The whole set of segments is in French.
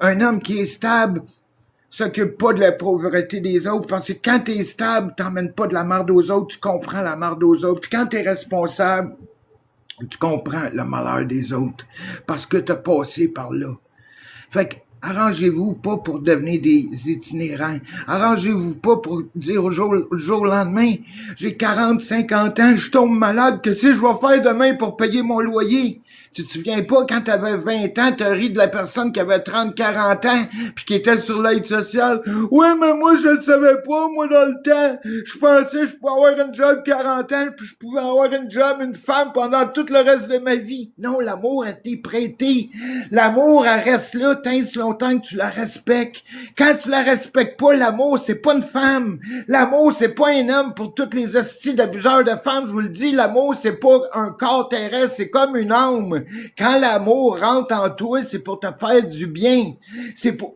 un homme qui est stable s'occupe pas de la pauvreté des autres, parce que quand t'es stable, t'emmènes pas de la merde aux autres, tu comprends la merde aux autres. Puis quand t'es responsable, tu comprends le malheur des autres, parce que t'as passé par là. Fait que, arrangez-vous pas pour devenir des itinérants. Arrangez-vous pas pour dire au jour au lendemain, j'ai 40, 50 ans, je tombe malade, que si je vais faire demain pour payer mon loyer? Tu te souviens pas, quand t'avais 20 ans, t'as ri de la personne qui avait 30, 40 ans, puis qui était sur l'aide sociale. Ouais, mais moi, je le savais pas, moi, dans le temps. Je pensais que je pouvais avoir une job 40 ans, puis je pouvais avoir une job, une femme pendant tout le reste de ma vie. Non, l'amour a été prêté. L'amour, elle reste là, tant longtemps que tu la respectes. Quand tu la respectes pas, l'amour, c'est pas une femme. L'amour, c'est pas un homme pour toutes les hosties d'abuseurs de femmes. Je vous le dis, l'amour, c'est pas un corps terrestre, c'est comme une âme. Quand l'amour rentre en toi, c'est pour te faire du bien.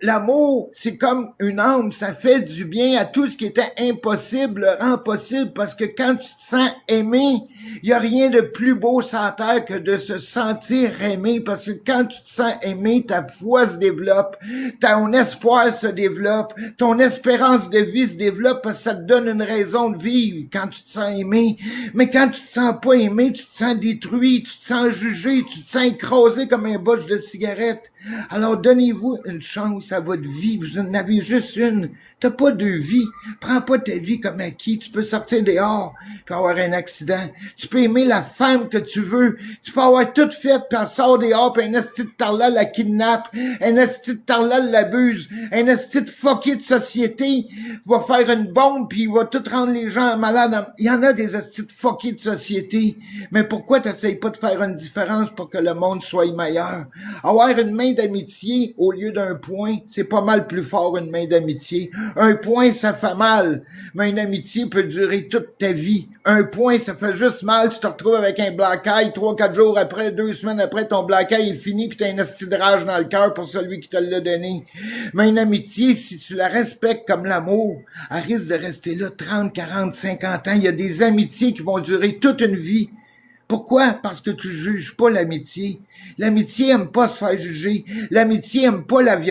L'amour, c'est comme une âme, ça fait du bien à tout ce qui était impossible, le rend possible, parce que quand tu te sens aimé, il y a rien de plus beau sur la terre que de se sentir aimé, parce que quand tu te sens aimé, ta foi se développe, ton espoir se développe, ton espérance de vie se développe, parce que ça te donne une raison de vivre quand tu te sens aimé. Mais quand tu te sens pas aimé, tu te sens détruit, tu te sens jugé, tu te sens écrasé comme un botche de cigarette. Alors donnez-vous une chance à votre vie, vous en avez juste une. T'as pas deux vies. Prends pas ta vie comme acquis. Tu peux sortir dehors puis avoir un accident. Tu peux aimer la femme que tu veux. Tu peux avoir tout fait puis elle sort dehors puis un esti de tarlat la kidnappe. Un esti de tarlat l'abuse. Un esti de fucké de société va faire une bombe puis il va tout rendre les gens malades. Il y en a des esti de fucké de société. Mais pourquoi t'essayes pas de faire une différence pour que le monde soit meilleur? Avoir une main d'amitié au lieu d'un point, c'est pas mal plus fort une main d'amitié. Un point, ça fait mal, mais une amitié peut durer toute ta vie. Un point, ça fait juste mal, tu te retrouves avec un black eye, 3-4 jours après, 2 semaines après, ton black eye est fini, pis t'as une hostie de rage dans le cœur pour celui qui te l'a donné. Mais une amitié, si tu la respectes comme l'amour, elle risque de rester là 30, 40, 50 ans. Il y a des amitiés qui vont durer toute une vie. Pourquoi? Parce que tu juges pas l'amitié. L'amitié aime pas se faire juger. L'amitié aime pas la violence.